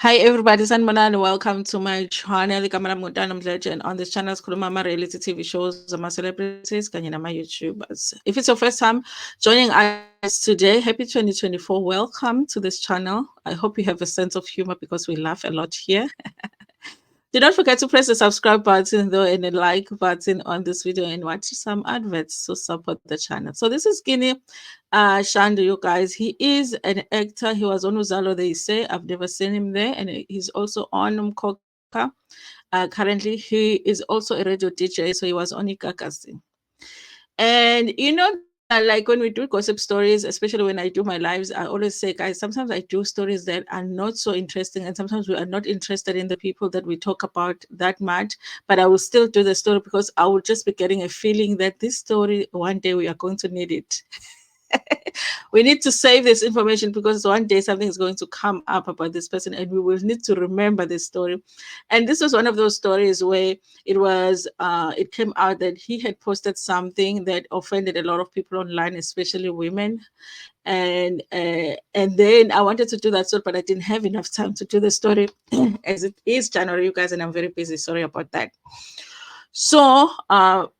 Hi everybody, sanibonani. Welcome to my channel. Igama lami nguNtana Mdletshe, and on this channel sikhuluma ama-reality TV shows, ama-celebrities kanye nama-YouTubers. If it's your first time joining us today, happy 2024. Welcome to this channel. I hope you have a sense of humor because we laugh a lot here. Do not forget to press the subscribe button though and the like button on this video and watch some adverts to support the channel. So this is Kini Shandu, you guys. He is an actor. He was on Uzalo, they say. I've never seen him there. And he's also on Umkhokha. Currently, he is also a radio DJ, so he was on Ikakasi. And you know that, like when we do gossip stories, especially when I do my lives, I always say, guys, sometimes I do stories that are not so interesting, and sometimes we are not interested in the people that we talk about that much. But I will still do the story because I will just be getting a feeling that this story one day we are going to need it. We need to save this information because one day something is going to come up about this person and we will need to remember this story. And this was one of those stories where it came out that he had posted something that offended a lot of people online, especially women. And then I wanted to do that story, but I didn't have enough time to do the story as it is January, you guys, and I'm very busy. Sorry about that. So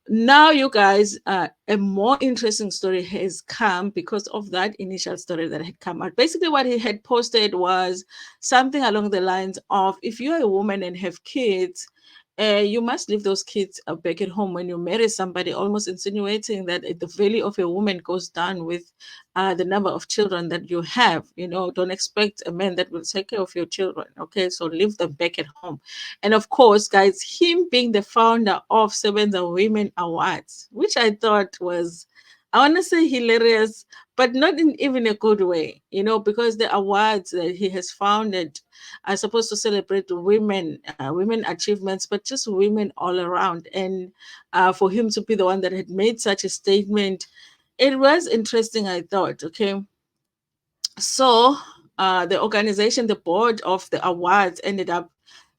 now, you guys, a more interesting story has come because of that initial story that had come out. Basically, what he had posted was something along the lines of, if you're a woman and have kids, you must leave those kids back at home when you marry somebody, almost insinuating that the value of a woman goes down with the number of children that you have. You know, don't expect a man that will take care of your children. Okay, so leave them back at home. And of course, guys, him being the founder of Sevenza Women Awards, which I thought was, I want to say hilarious, but not in even a good way, you know, because the awards that he has founded are supposed to celebrate women achievements, but just women all around. And for him to be the one that had made such a statement, it was interesting, I thought. Okay, so the organization, the board of the awards, ended up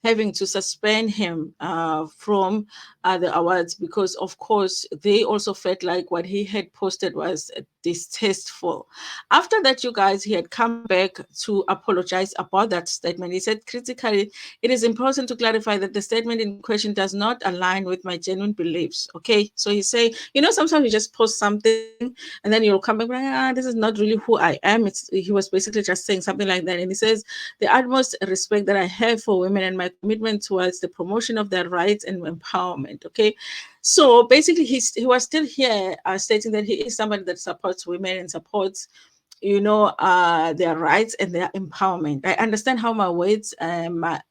having to suspend him from the awards because, of course, they also felt like what he had posted was distasteful. After that, you guys, he had come back to apologize about that statement. He said, critically, it is important to clarify that the statement in question does not align with my genuine beliefs. Okay, so he say, you know, sometimes you just post something and then you'll come back like, this is not really who I am. He was basically just saying something like that. And he says, the utmost respect that I have for women and my commitment towards the promotion of their rights and empowerment. Okay. So basically, he was still here stating that he is somebody that supports women and supports, you know, their rights and their empowerment. I understand how my words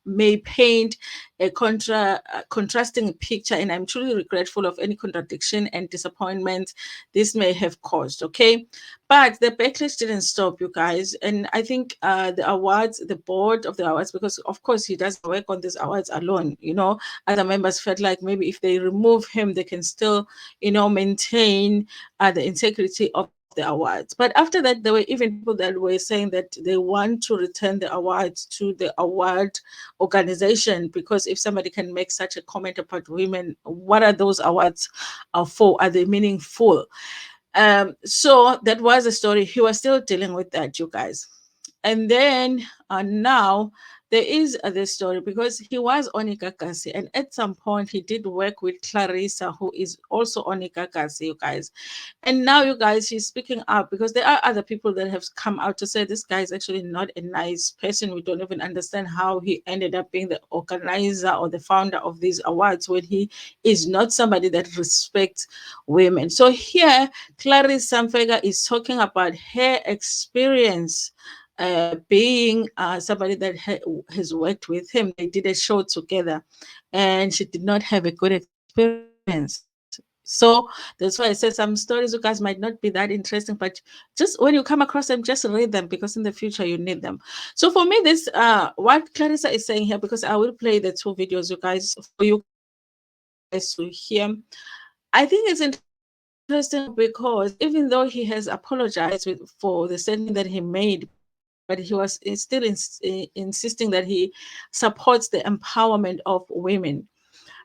may paint a contrasting picture, and I'm truly regretful of any contradiction and disappointment this may have caused. Okay, but the backlash didn't stop, you guys, and I think the awards, the board of the awards, because of course he doesn't work on these awards alone. You know, other members felt like maybe if they remove him, they can still, you know, maintain the integrity of the awards. But after that, there were even people that were saying that they want to return the awards to the award organization, because if somebody can make such a comment about women, what are those awards for? Are they meaningful? So that was a story. He was still dealing with that, you guys. And then now there is this story because he was on Ikakasi, and at some point he did work with Clarissa, who is also on Ikakasi, you guys. And now, you guys, he's speaking up because there are other people that have come out to say this guy is actually not a nice person. We don't even understand how he ended up being the organizer or the founder of these awards when he is not somebody that respects women. So here, Clarissa Mfeka is talking about her experience being somebody that has worked with him. They did a show together and she did not have a good experience. So that's why I said some stories, you guys, might not be that interesting, but just when you come across them, just read them because in the future you need them. So for me, this what Clarissa is saying here, because I will play the two videos, you guys, for you guys to hear. I think it's interesting because even though he has apologized for the statement that he made, but he was still insisting that he supports the empowerment of women.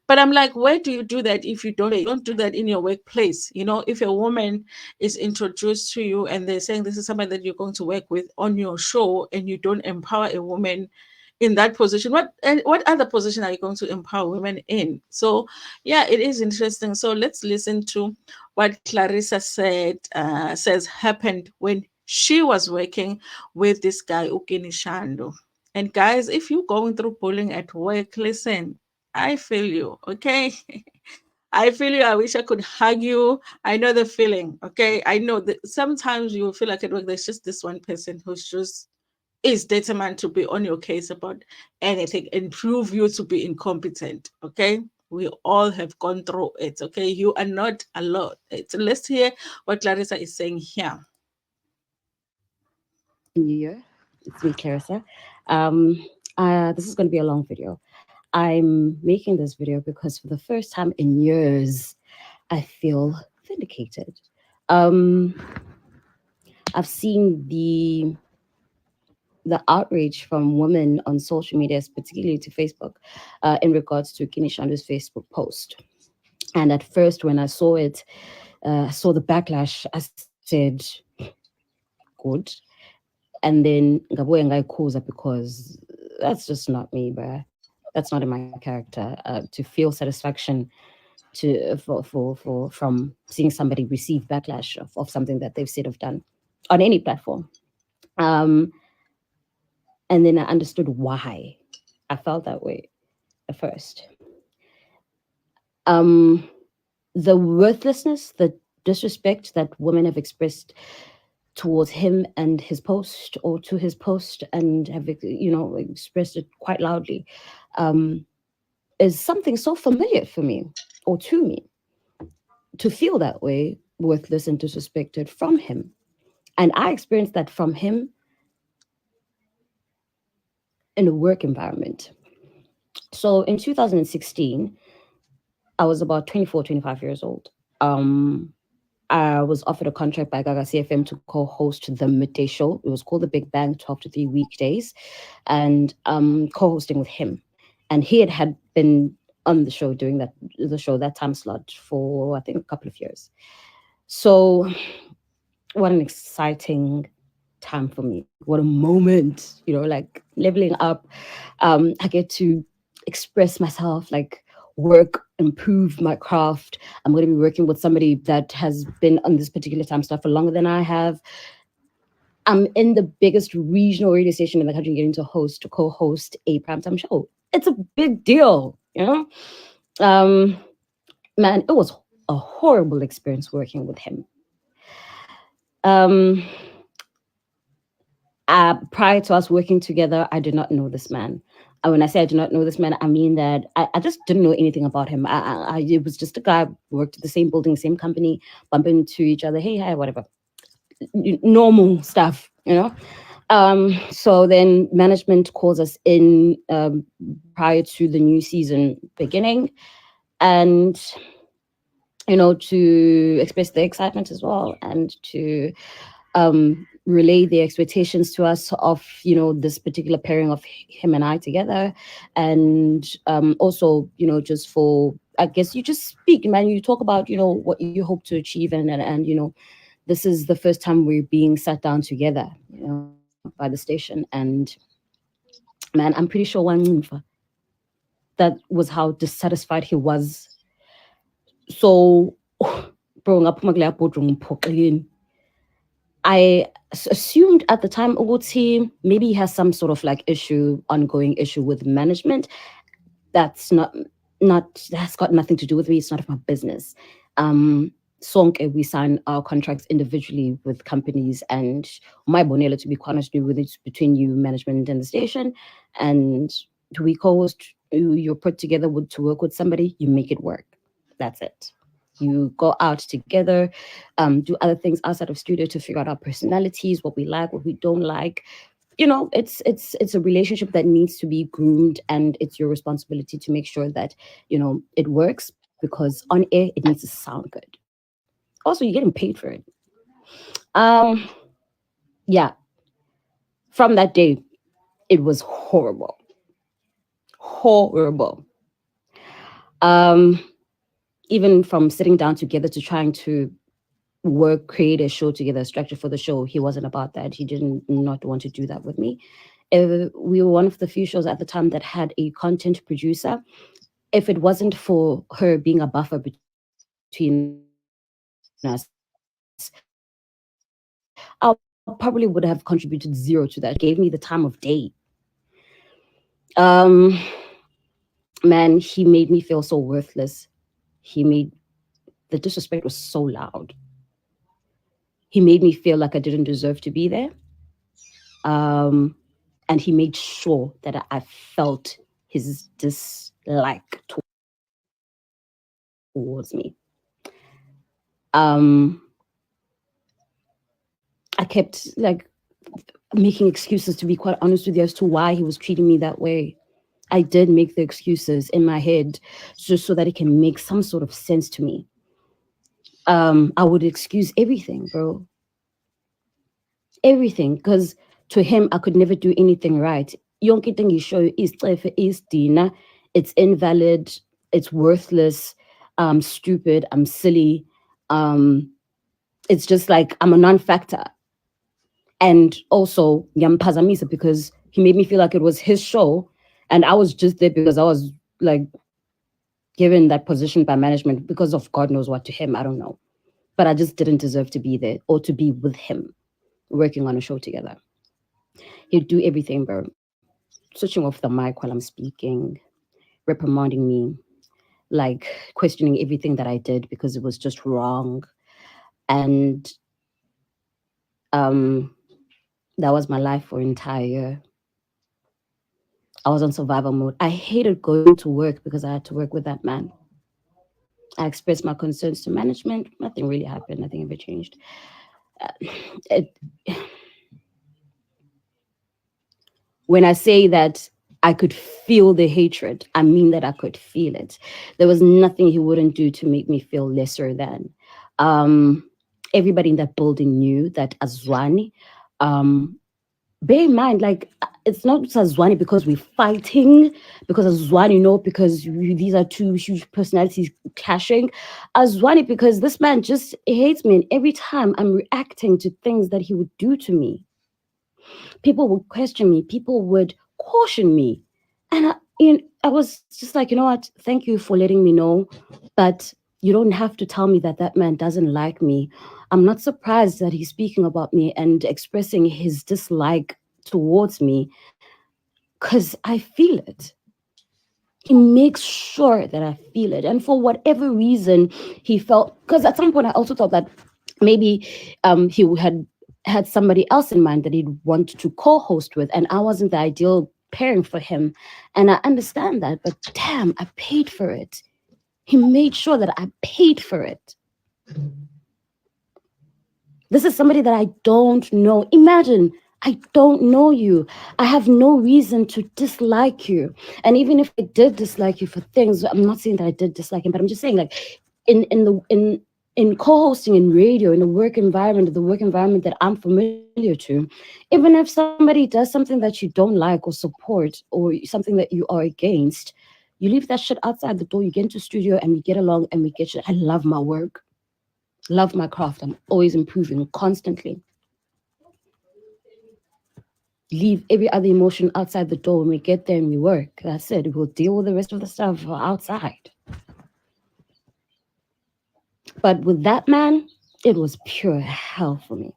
But I'm like, where do you do that if you don't pay? You don't do that in your workplace. You know, if a woman is introduced to you and they're saying this is somebody that you're going to work with on your show and you don't empower a woman, in that position, what other position are you going to empower women in? So yeah, it is interesting. So let's listen to what Clarissa says happened when she was working with this guy Kini Shandu. And guys, if you're going through bullying at work, listen, I feel you, okay? I feel you. I wish I could hug you. I know the feeling. Okay. I know that sometimes you feel like at work there's just this one person who's just is determined to be on your case about anything and prove you to be incompetent. Okay. We all have gone through it. Okay. You are not alone. So let's hear what Clarissa is saying here. New Year. It's me, Clarissa. This is going to be a long video. I'm making this video because for the first time in years, I feel vindicated. Um, I've seen the outrage from women on social media, particularly to Facebook, in regards to Kini Shandu's Facebook post. And at first, when I saw it, saw the backlash, I said, good. And then ngabuye ngayikhuza because that's just not me, bruh. That's not in my character. To feel satisfaction from seeing somebody receive backlash of something that they've said or done on any platform. Um, and then I understood why I felt that way at first. Um, the worthlessness, the disrespect that women have expressed towards him and his post, or to his post, and have expressed it quite loudly, um, is something so familiar for me, or to me, to feel that way, worthless and disrespected from him. And I experienced that from him in a work environment. So in 2016, I was about 24, 25 years old. I was offered a contract by Gaga CFM to co-host the midday show. It was called The Big Bang, 12 to 3 weekdays, and co-hosting with him. And he had been on the show doing that time slot for I think a couple of years. So what an exciting time for me. What a moment, like leveling up. I get to express myself, like work, improve my craft. I'm going to be working with somebody that has been on this particular time stuff for longer than I have. I'm in the biggest regional radio station in the country, getting to co-host a primetime show. It's a big deal, Um, man, it was a horrible experience working with him. Um, Prior to us working together, I did not know this man. And when I say I did not know this man, I mean that I just didn't know anything about him. It was just a guy, worked at the same building, same company, bumping into each other. Hey, hi, whatever. Normal stuff, So then management calls us in prior to the new season beginning, and to express the excitement as well, and to relay the expectations to us of this particular pairing of him and I together, and also just for, I guess, you just speak, man, you talk about what you hope to achieve, and this is the first time we're being sat down together by the station. And man, I'm pretty sure that was how dissatisfied he was. So bro, I assumed at the time Uguti maybe he has some sort of like ongoing issue with management. That's that's got nothing to do with me. It's none of my business. Sonke, we sign our contracts individually with companies, and my bonella, to be quite honest with, it's between you, management, and the station. And we co-host, you're put together to work with somebody, you make it work. That's it. You go out together, do other things outside of studio to figure out our personalities, what we like, what we don't like. It's a relationship that needs to be groomed, and it's your responsibility to make sure that it works, because on air it needs to sound good. Also, you're getting paid for it. Um, yeah. From that day, it was horrible, horrible. Um, Even from sitting down together to trying to create a show together, a structure for the show, he wasn't about that. He didn't not want to do that with me. We were one of the few shows at the time that had a content producer. If it wasn't for her being a buffer between us, I probably would have contributed zero to that show. She gave me the time of day. Um, Man, he made me feel so worthless. He made The disrespect was so loud. He made me feel like I didn't deserve to be there. Um, and he made sure that I felt his dislike towards me. Um, I kept like making excuses, to be quite honest with you, as to why he was treating me that way. I did make the excuses in my head just so that it can make some sort of sense to me. I would excuse everything, bro. Everything, because to him I could never do anything right. Yonke thing you show is Dina. It's invalid, it's worthless, I'm stupid, I'm silly. Um, it's just like I'm a non-factor. And also Yampazamisa, because he made me feel like it was his show and I was just there because I was like given that position by management because of God knows what to him. I don't know. But I just didn't deserve to be there or to be with him working on a show together. He'd do everything, bro. Switching off the mic while I'm speaking, reprimanding me, like questioning everything that I did because it was just wrong. And um, that was my life for an entire year. I was on survival mode. I hated going to work because I had to work with that man. I expressed my concerns to management. Nothing really happened. Nothing ever changed. Uh, it, when I say that I could feel the hatred, I mean that I could feel it. There was nothing he wouldn't do to make me feel lesser than. Um, Everybody in that building knew that Azwani, um, bear in mind, like it's not just Azwani because we're fighting, because Azwani, no, because these are two huge personalities clashing. Azwani because this man just hates me, and every time I'm reacting to things that he would do to me, people would question me, people would caution me. And I was just like, you know what? Thank you for letting me know. But you don't have to tell me that that man doesn't like me. I'm not surprised that he's speaking about me and expressing his dislike towards me because I feel it. He makes sure that I feel it. And for whatever reason, he felt, because at some point I also thought that maybe he had somebody else in mind that he'd want to co-host with, and I wasn't the ideal pairing for him. And I understand that, but damn, I paid for it. He made sure that I paid for it. This is somebody that I don't know. Imagine, I don't know you. I have no reason to dislike you. And even if I did dislike you for things, I'm not saying that I did dislike him, but I'm just saying like in co-hosting in radio, in the work environment that I'm familiar to, even if somebody does something that you don't like or support or something that you are against, you leave that shit outside the door, you get into studio and we get along and we get shit. I love my work, love my craft. I'm always improving constantly. Leave every other emotion outside the door. When we get there and we work, that's it. We'll deal with the rest of the stuff outside. But with that man, it was pure hell for me.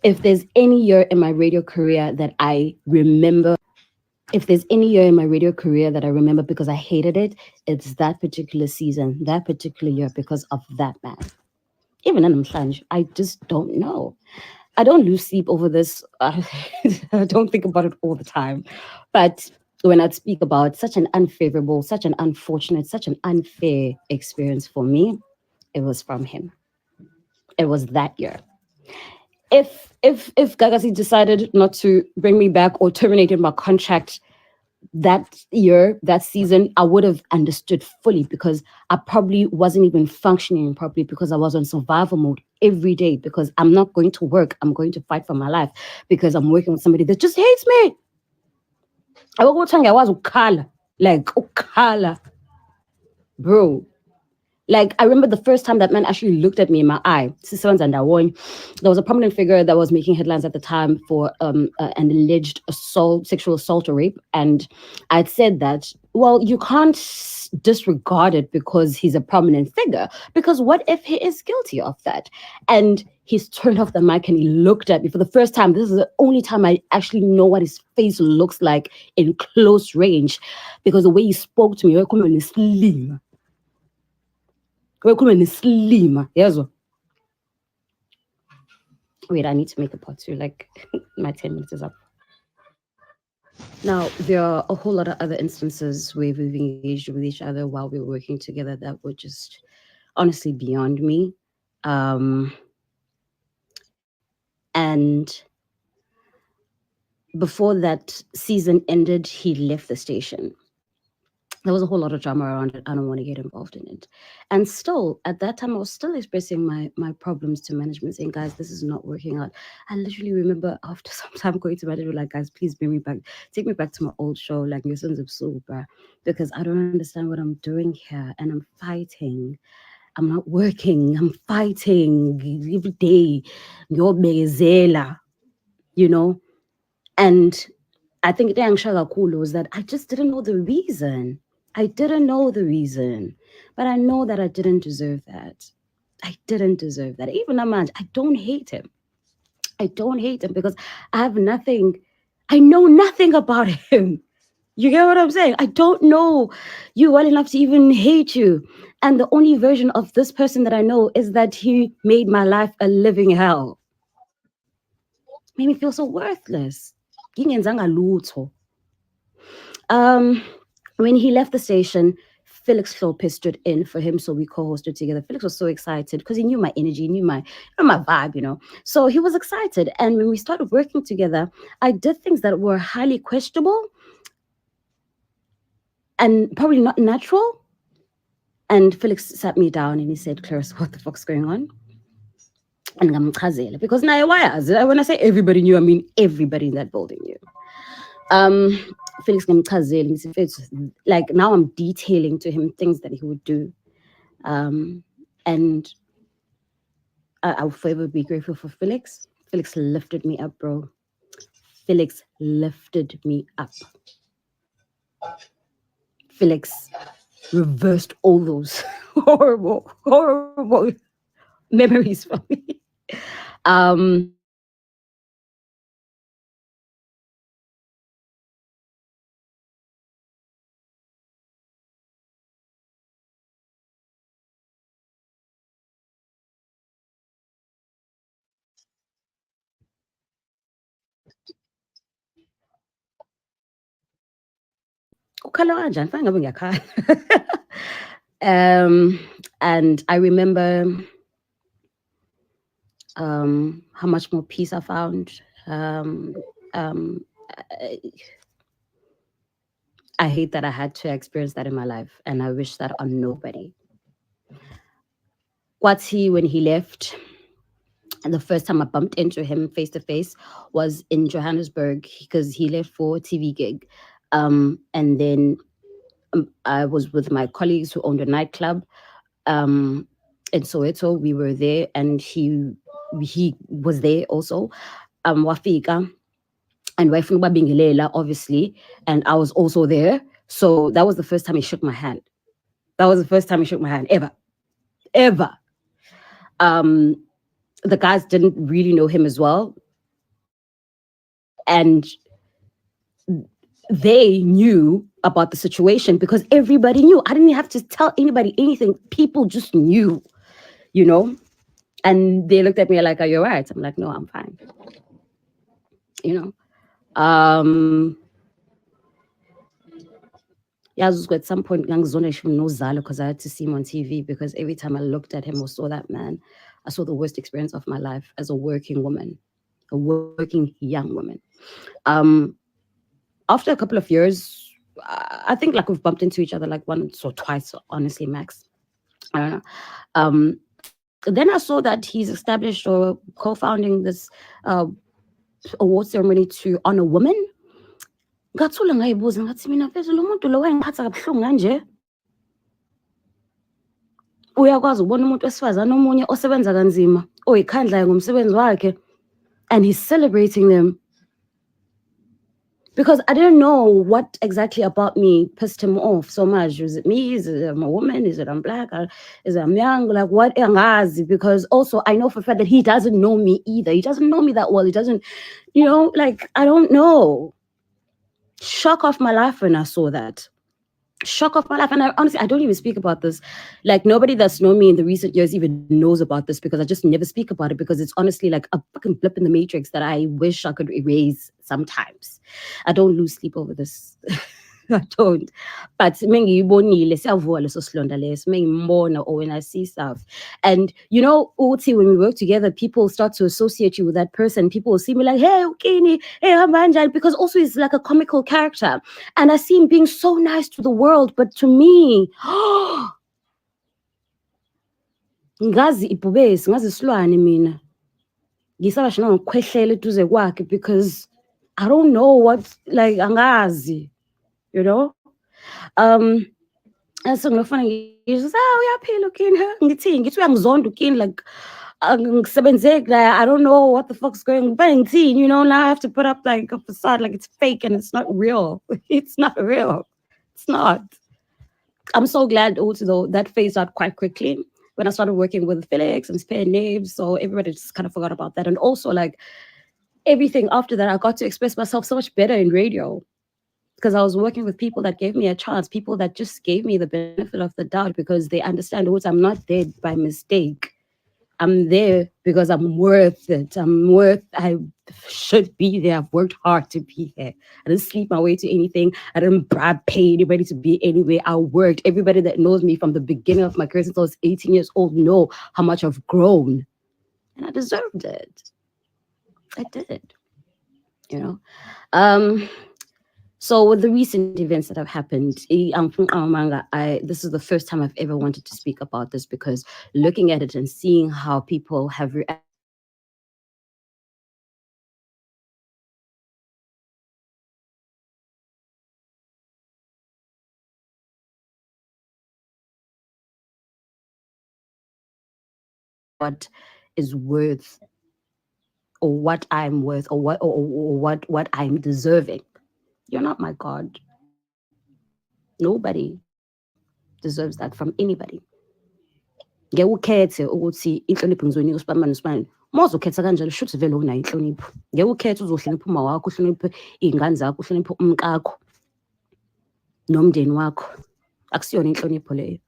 If there's any year in my radio career that I remember, if there's any year in my radio career that I remember because I hated it, it's that particular season, that particular year because of that man. Even in Mhlanje, I just don't know. I don't lose sleep over this. I don't think about it all the time. But when I'd speak about such an unfavorable, such an unfortunate, such an unfair experience for me, it was from him. It was that year. If Gagasi decided not to bring me back or terminated my contract that year, that season, I would have understood fully because I probably wasn't even functioning properly because I was on survival mode every day because I'm not going to work. I'm going to fight for my life because I'm working with somebody that just hates me. I was like ukala, bro. Like, I remember the first time that man actually looked at me in my eye. There was a prominent figure that was making headlines at the time for an alleged assault, sexual assault or rape. And I'd said that, well, you can't disregard it because he's a prominent figure. Because what if he is guilty of that? And he's turned off the mic and he looked at me for the first time. This is the only time I actually know what his face looks like in close range, because the way he spoke to me, slim. Slim. Yes. Wait, I need to make a part two. Like, my 10 minutes is up. Now, there are a whole lot of other instances where we've engaged with each other while we were working together that were just honestly beyond me. And before that season ended, he left the station. There was a whole lot of drama around it. I don't want to get involved in it. And still, at that time, I was still expressing my problems to management, saying, guys, this is not working out. I literally remember after some time going to management, like, guys, please bring me back, take me back to my old show, like your sons of super, because I don't understand what I'm doing here. And I'm fighting. I'm not working. I'm fighting every day. You know? And I think the Kulu was that I just didn't know the reason. I didn't know the reason. But I know that I didn't deserve that. I didn't deserve that. Even Amand, I don't hate him. I don't hate him because I have nothing. I know nothing about him. You get what I'm saying? I don't know you well enough to even hate you. And the only version of this person that I know is that he made my life a living hell. Made me feel so worthless. Ngingenzanga lutho. When he left the station, Felix Lopez stood in for him, so we co-hosted together. Felix was so excited because he knew my energy, knew my vibe, So he was excited, and when we started working together, I did things that were highly questionable and probably not natural. And Felix sat me down and he said, "Clarissa, what the fuck's going on?" And ngamchazela, because now when I say everybody knew, I mean everybody in that building knew. Felix ngamchazela, like now I'm detailing to him things that he would do. And I'll forever be grateful for Felix. Felix lifted me up, bro. Felix lifted me up. Felix reversed all those horrible memories for me. And I remember how much more peace I found. I hate that I had to experience that in my life, and I wish that on nobody. When he left, and the first time I bumped into him face to face was in Johannesburg because he left for a TV gig. And then I was with my colleagues who owned a nightclub in Soweto. We were there, and he was there also. Wafika and Waifunba Bingilela, obviously, and I was also there. So that was the first time he shook my hand. That was the first time he shook my hand ever. The guys didn't really know him as well, and they knew about the situation because everybody knew. I didn't have to tell anybody anything. People just knew, and they looked at me like, "Are you all right?" I'm like, "No, I'm fine." Yeah, I was at some point because I had to see him on TV, because every time I looked at him or saw that man, I saw the worst experience of my life as a working woman, a working young woman. After a couple of years, I think like we've bumped into each other like once or twice, honestly, max. I don't know. Then I saw that he's established or co-founding this award ceremony to honor women. Ngathula ngayibuza ngathi mina phezulu umuntu lo wayengiphatha kabuhlungu kanje. uyakwazi ukubona umuntu wesifazane omunye osebenza kanzima oyikhandlayo ngomsebenzi wakhe and he's celebrating them. Because I didn't know what exactly about me pissed him off so much. Was it me? Is it I'm a woman? Is it I'm black? Is it I'm young? Like what? Because also I know for a fact that he doesn't know me either. He doesn't know me that well. He doesn't, like I don't know. Shock off my life when I saw that. Shock of my life. And I honestly, I don't even speak about this. Like nobody that's known me in the recent years even knows about this because I just never speak about it because it's honestly like a fucking blip in the matrix that I wish I could erase sometimes. I don't lose sleep over this. I don't. But mengiyibonile siyavula leso silonda leso mengimbona or when I see stuff. And Uti, when we work together, people start to associate you with that person. People will see me like, hey, Kini, hey, Amanda, because also he's like a comical character. And I see him being so nice to the world, but to me, ngazi ibhubesi, ngazi isilwane mina. Ngisaba shina ngikhwehlele eduze kwakhe because I don't know what, like, angazi, so ngiyofuna ngisho uyaphila ukini ngithi uyangizonda ukini like ngisebenzeki like I don't know what the fuck's going but ngithini now I have to put up like a facade like it's fake and it's not real. It's not real. It's not. I'm so glad also though that phased out quite quickly when I started working with Felix and Spare Names, so everybody just kind of forgot about that. And also like everything after that I got to express myself so much better in radio because I was working with people that gave me a chance, people that just gave me the benefit of the doubt because they understand what I'm not there by mistake. I'm there because I'm worth it. I should be there. I've worked hard to be here. I didn't sleep my way to anything. I didn't pay anybody to be anywhere. I worked. Everybody that knows me from the beginning of my career since I was 18 years old know how much I've grown. And I deserved it. I did. You know? So with the recent events that have happened, this is the first time I've ever wanted to speak about this because looking at it and seeing how people have reacted to it, what is worth or what I'm worth or what I'm deserving. You're not my God. Nobody deserves that from anybody. Ngeke ukhethe ukuthi inhlonipho ngizoyinika usibani nosibani. Uma uzokhetha kanjalo shuthi vele unayo inhlonipho. Ngeke ukhethe uzohlonipha uma wakho, uhloniphe iy'ngane zakho, uhloniphe umkakho nomndeni wakho. Akusiyona inhlonipho leyo.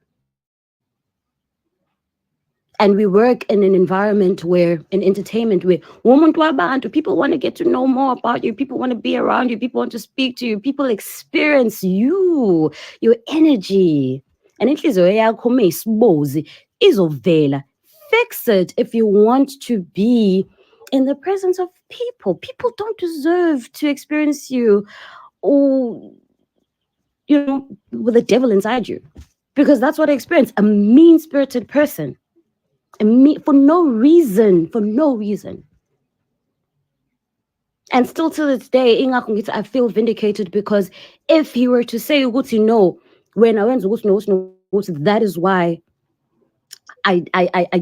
And we work in an environment where, in entertainment, where woman to people want to get to know more about you, people want to be around you, people want to speak to you, people experience you, your energy. And inhliziyo yakho meyisibozi izovela. Fix it if you want to be in the presence of people. People don't deserve to experience you or, with the devil inside you. Because that's what I experienced, a mean-spirited person. For no reason. And still to this day, I feel vindicated because if he were to say, no, when I went to that is why I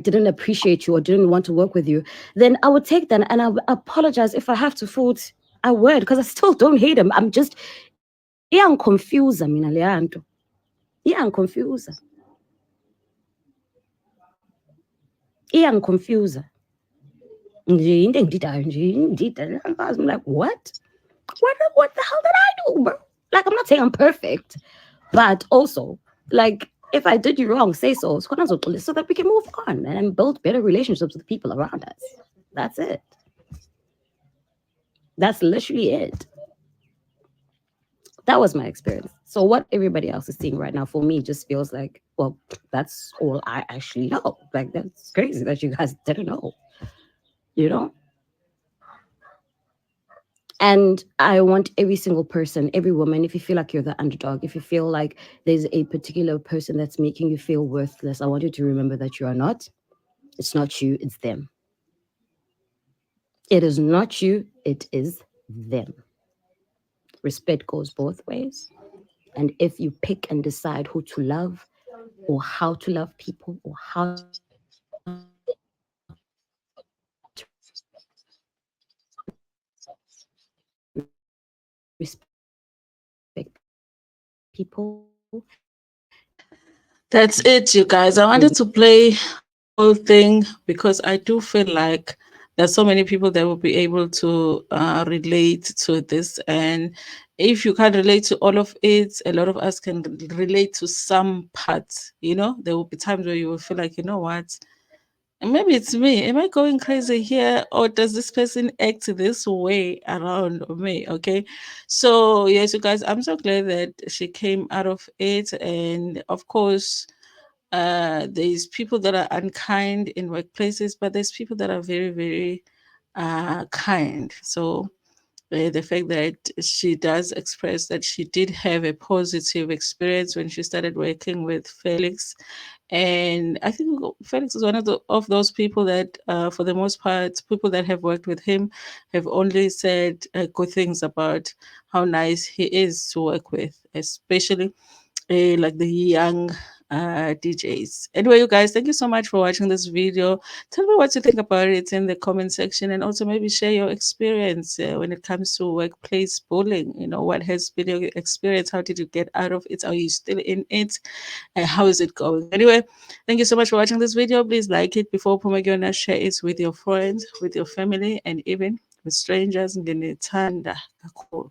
didn't appreciate you or didn't want to work with you, then I would take that and I would apologize if I have to fault. I would, because I still don't hate him. I'm just, I'm confused. I'm confused. Nje into engididayo nje I'm like, what the hell did I do, bro? Like, I'm not saying I'm perfect, but also, like, if I did you wrong, say so that we can move on and build better relationships with people around us. That's it. That's literally it. That was my experience. So what everybody else is seeing right now for me just feels like, well, that's all I actually know. Like, that's crazy that you guys didn't know, And I want every single person, every woman, if you feel like you're the underdog, if you feel like there's a particular person that's making you feel worthless, I want you to remember that you are not. It's not you, it's them. It is not you, it is them. Respect goes both ways. And if you pick and decide who to love, or how to love people or how to respect people. That's it, you guys. I wanted to play whole thing because I do feel like there's so many people that will be able to relate to this. And if you can't relate to all of it, a lot of us can relate to some parts. You know, there will be times where you will feel like, you know what? And maybe it's me. Am I going crazy here? Or does this person act this way around me? Okay. So, yes, you guys, I'm so glad that she came out of it. And of course, there's people that are unkind in workplaces, but there's people that are very, very kind. So, the fact that she does express that she did have a positive experience when she started working with Felix, and I think Felix is one of those people that, for the most part, people that have worked with him have only said good things about how nice he is to work with, especially like the young DJs. Anyway, you guys, thank you so much for watching this video. Tell me what you think about it in the comment section, and also maybe share your experience when it comes to workplace bullying. You know, what has been your experience? How did you get out of it? Are you still in it? And how is it going? Anyway, thank you so much for watching this video. Please like it before Pomegana, share it with your friends, with your family, and even with strangers. Nginethanda kakhulu.